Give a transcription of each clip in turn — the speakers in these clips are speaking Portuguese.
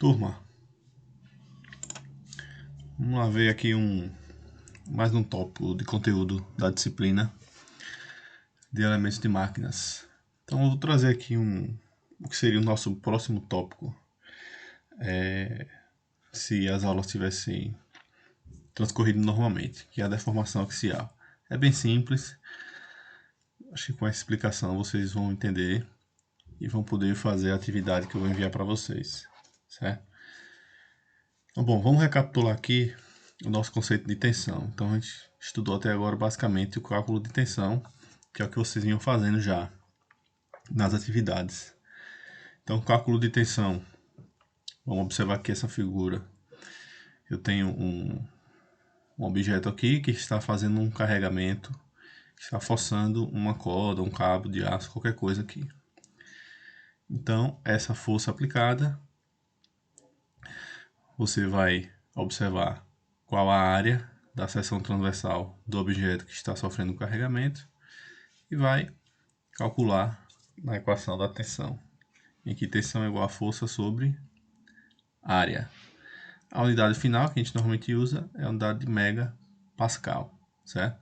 Turma, vamos lá ver aqui mais um tópico de conteúdo da disciplina de elementos de máquinas. Então eu vou trazer aqui o que seria o nosso próximo tópico, se as aulas tivessem transcorrido normalmente, que é a deformação axial. É bem simples, acho que com essa explicação vocês vão entender e vão poder fazer a atividade que eu vou enviar para vocês, certo? Então, bom, vamos recapitular aqui o nosso conceito de tensão. Então a gente estudou até agora basicamente o cálculo de tensão, que é o que vocês vinham fazendo já nas atividades. Então, cálculo de tensão, vamos observar aqui essa figura. Eu tenho um objeto aqui que está fazendo um carregamento, está forçando uma corda, um cabo de aço, qualquer coisa aqui. Então, essa força aplicada, você vai observar qual a área da seção transversal do objeto que está sofrendo o carregamento e vai calcular na equação da tensão, em que tensão é igual a força sobre área. A unidade final que a gente normalmente usa é a unidade de megapascal, certo?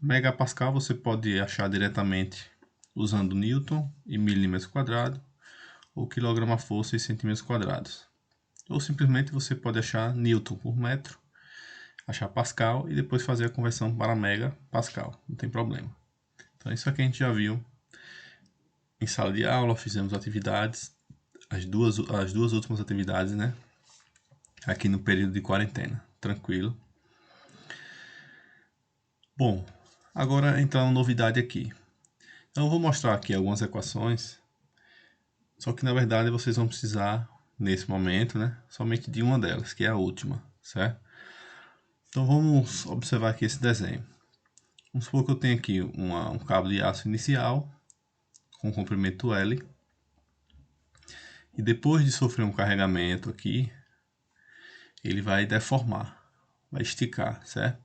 Megapascal você pode achar diretamente usando Newton em milímetros quadrados ou quilograma-força em centímetros quadrados. Ou simplesmente você pode achar Newton por metro, achar Pascal e depois fazer a conversão para megapascal, não tem problema. Então isso aqui a gente já viu em sala de aula, fizemos atividades, as duas últimas atividades, né? Aqui no período de quarentena, tranquilo. Bom, agora entra uma novidade aqui. Então eu vou mostrar aqui algumas equações, só que na verdade vocês vão precisar, nesse momento, né, somente de uma delas, que é a última, certo? Então vamos observar aqui esse desenho. Vamos supor que eu tenho aqui um cabo de aço inicial, com comprimento L, e depois de sofrer um carregamento aqui, ele vai deformar, vai esticar, certo?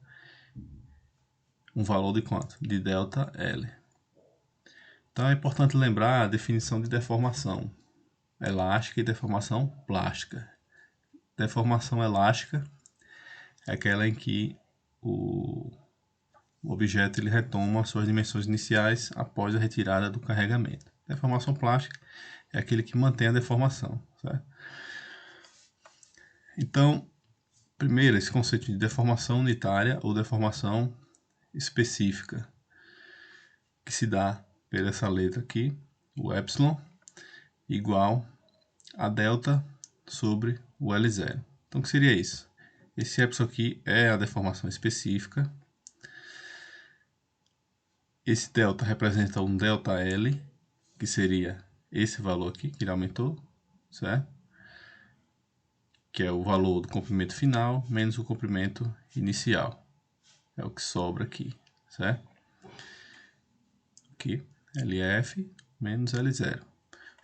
Um valor de quanto? De delta L. Então é importante lembrar a definição de deformação elástica e deformação plástica. Deformação elástica é aquela em que o objeto ele retoma suas dimensões iniciais após a retirada do carregamento. Deformação plástica é aquele que mantém a deformação, certo? Então, primeiro, esse conceito de deformação unitária ou deformação específica, que se dá por essa letra aqui, o epsilon, igual a delta sobre o L0. Então, o que seria isso? Esse epsilon aqui é a deformação específica. Esse delta representa um delta L, que seria esse valor aqui, que ele aumentou, certo? Que é o valor do comprimento final menos o comprimento inicial. É o que sobra aqui, certo? Aqui, LF menos L0.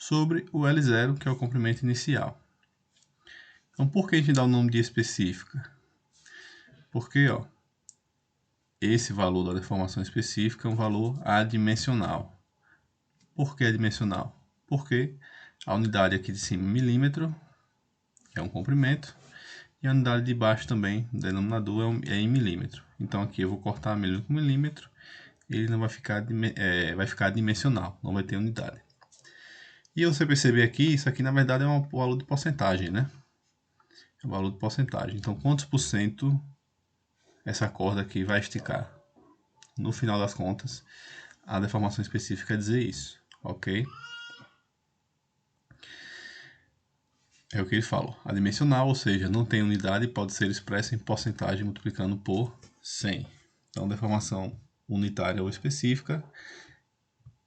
Sobre o L0, que é o comprimento inicial. Então, por que a gente dá o nome de específica? Porque, ó, esse valor da deformação específica é um valor adimensional. Por que adimensional? Porque a unidade aqui de cima é milímetro, que é um comprimento, e a unidade de baixo também, o denominador, é em milímetro. Então aqui eu vou cortar milímetro com milímetro, ele não vai ficar, vai ficar dimensional, não vai ter unidade. E você perceber aqui, isso aqui na verdade é um valor de porcentagem, né? É um valor de porcentagem. Então quantos por cento essa corda aqui vai esticar? No final das contas, a deformação específica quer dizer isso, ok? É o que eles falam. Adimensional, ou seja, não tem unidade, pode ser expressa em porcentagem multiplicando por 100. Então, deformação unitária ou específica,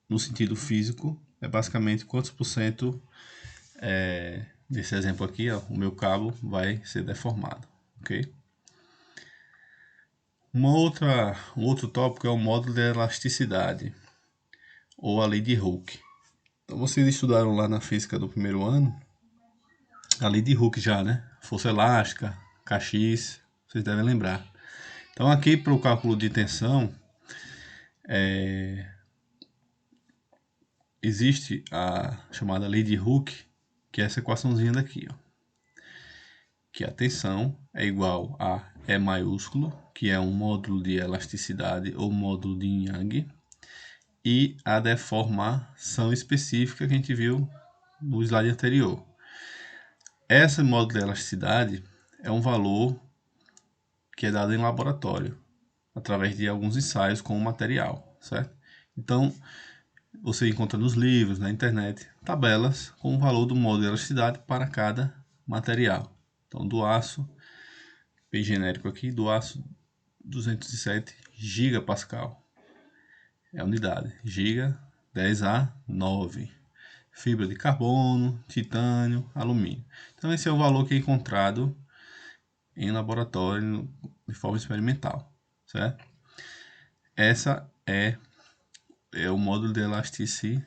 no sentido físico, é basicamente quantos por cento, nesse exemplo aqui, ó, o meu cabo vai ser deformado, ok? Um outro tópico é o módulo de elasticidade, ou a lei de Hooke. Então, vocês estudaram lá na física do primeiro ano, a lei de Hooke já, né? Força elástica, Kx, vocês devem lembrar. Então aqui para o cálculo de tensão, existe a chamada lei de Hooke, que é essa equaçãozinha daqui, ó. que a tensão é igual a E maiúsculo, que é um módulo de elasticidade ou módulo de Young, e a deformação específica que a gente viu no slide anterior. Esse módulo de elasticidade é um valor que é dado em laboratório, através de alguns ensaios com o material, certo? Então, você encontra nos livros, na internet, tabelas com o valor do módulo de elasticidade para cada material. Então, do aço, bem genérico aqui, do aço 207 gigapascal. É a unidade, giga 10 a 9. Fibra de carbono, titânio, alumínio. Então, esse é o valor que é encontrado em laboratório de forma experimental, certo? Essa é o módulo de elasticidade.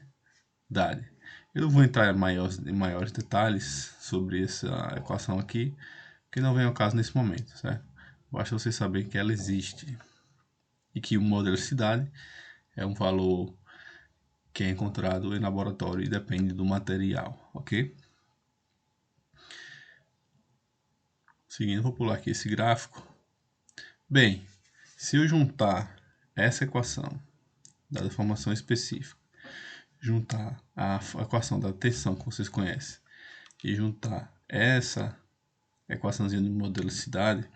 Eu não vou entrar em maiores detalhes sobre essa equação aqui, porque não vem ao caso nesse momento, certo? Basta você saber que ela existe e que o módulo de elasticidade é um valor que é encontrado em laboratório e depende do material, ok? Seguindo, vou pular aqui esse gráfico. Bem, se eu juntar essa equação da deformação específica, juntar a equação da tensão que vocês conhecem e juntar essa equaçãozinha de modelo de cidade,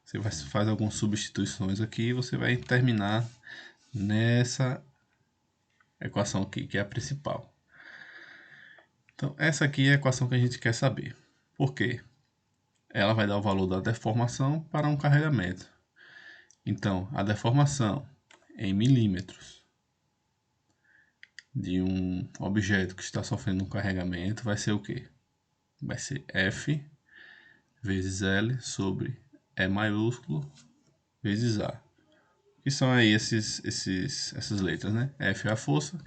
você faz algumas substituições aqui e você vai terminar nessa equação aqui, que é a principal. Então, essa aqui é a equação que a gente quer saber. Por quê? Ela vai dar o valor da deformação para um carregamento. Então, a deformação em milímetros de um objeto que está sofrendo um carregamento vai ser o quê? Vai ser F vezes L sobre E maiúsculo vezes A. Que são aí essas letras, né? F é a força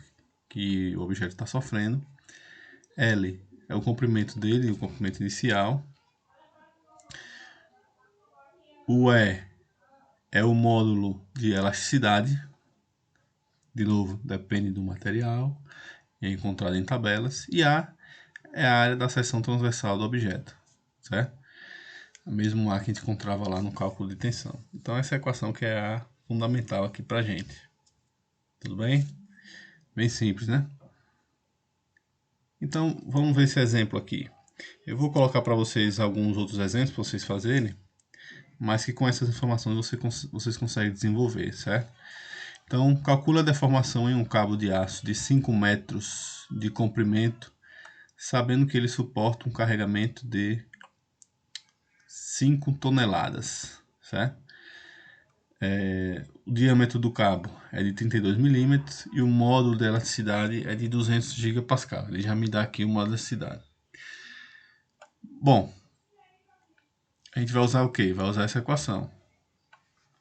que o objeto está sofrendo. L é o comprimento dele, o comprimento inicial. O E é o módulo de elasticidade. De novo, depende do material. É encontrado em tabelas. E A é a área da seção transversal do objeto, certo? O mesmo A que a gente encontrava lá no cálculo de tensão. Então, essa é a equação que é a fundamental aqui pra gente. Tudo bem? Bem simples, né? Então, vamos ver esse exemplo aqui. Eu vou colocar para vocês alguns outros exemplos para vocês fazerem, mas que com essas informações vocês conseguem desenvolver, certo? Então, calcula a deformação em um cabo de aço de 5 metros de comprimento, sabendo que ele suporta um carregamento de 5 toneladas, certo? O diâmetro do cabo é de 32 milímetros e o módulo de elasticidade é de 200 gigapascal. Ele já me dá aqui o módulo de elasticidade. Bom, a gente vai usar o quê? Vai usar essa equação.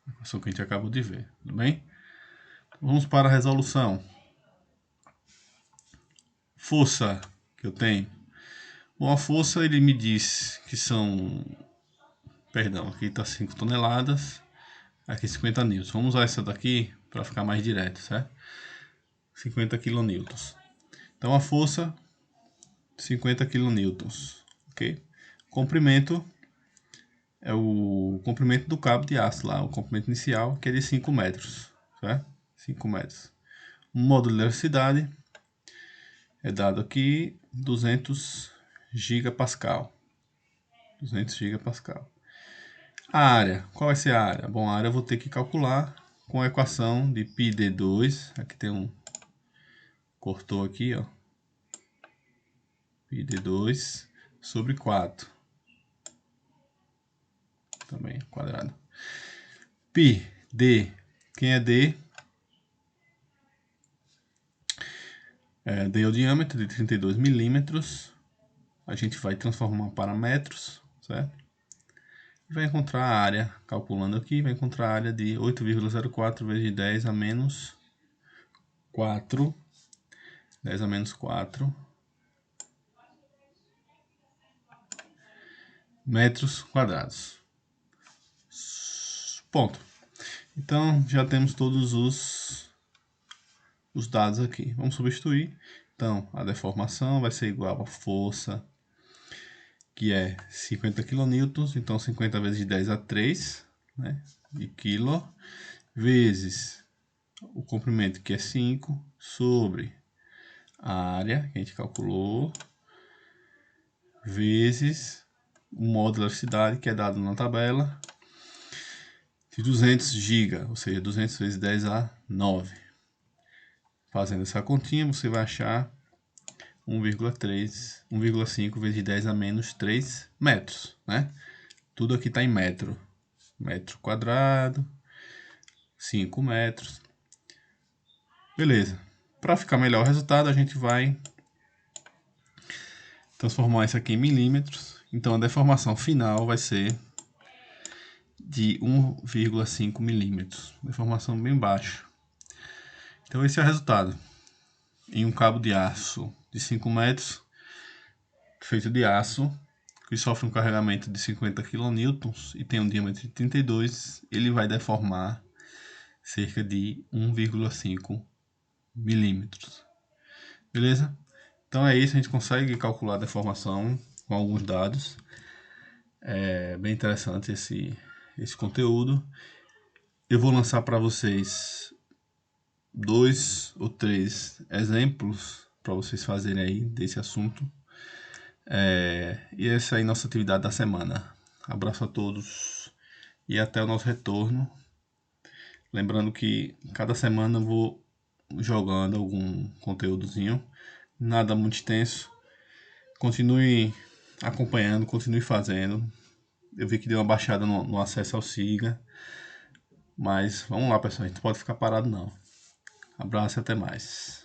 A equação que a gente acabou de ver, tudo bem? Vamos para a resolução. Força que eu tenho. Bom, a força ele me diz que são... Perdão, aqui está 5 toneladas. Aqui 50 newtons. Vamos usar essa daqui para ficar mais direto, certo? 50 kilonewtons. Então a força 50 kilonewtons, ok? Comprimento é o comprimento do cabo de aço lá, o comprimento inicial, que é de 5 metros, certo? 5 metros. O módulo de elasticidade é dado aqui 200 gigapascal. 200 gigapascal. A área, qual vai ser a área? Bom, a área eu vou ter que calcular com a equação de πd2, aqui tem um, cortou aqui, ó, πd2 sobre 4, também quadrado. Π, D, quem é D? D é o diâmetro de 32 milímetros, a gente vai transformar para metros, certo? Vai encontrar a área, calculando aqui, vai encontrar a área de 8,04 vezes 10 a menos 4, 10 a menos 4 metros quadrados. Ponto. Então, já temos todos os dados aqui. Vamos substituir. Então, a deformação vai ser igual a força que é 50 kN, então 50 vezes 10 a 3, né, de quilo, vezes o comprimento, que é 5, sobre a área, que a gente calculou, vezes o módulo de elasticidade, que é dado na tabela, de 200 GB, ou seja, 200 vezes 10 a 9. Fazendo essa continha, você vai achar 1,3, 1,5 vezes 10 a menos 3 metros, né? Tudo aqui está em metro. Metro quadrado, 5 metros. Beleza. Para ficar melhor o resultado, a gente vai transformar isso aqui em milímetros. Então, a deformação final vai ser de 1,5 milímetros. Deformação bem baixa. Então, esse é o resultado. Em um cabo de aço de 5 metros, feito de aço, que sofre um carregamento de 50 kN e tem um diâmetro de 32, ele vai deformar cerca de 1,5 milímetros. Beleza? Então é isso, a gente consegue calcular a deformação com alguns dados. É bem interessante esse conteúdo. Eu vou lançar para vocês 2 ou 3 exemplos para vocês fazerem aí desse assunto. E essa aí é a nossa atividade da semana. Abraço a todos e até o nosso retorno. Lembrando que cada semana eu vou jogando algum conteúdozinho, nada muito extenso. Continue acompanhando, continue fazendo. Eu vi que deu uma baixada no acesso ao Siga, mas vamos lá, pessoal, a gente não pode ficar parado não. Abraço e até mais.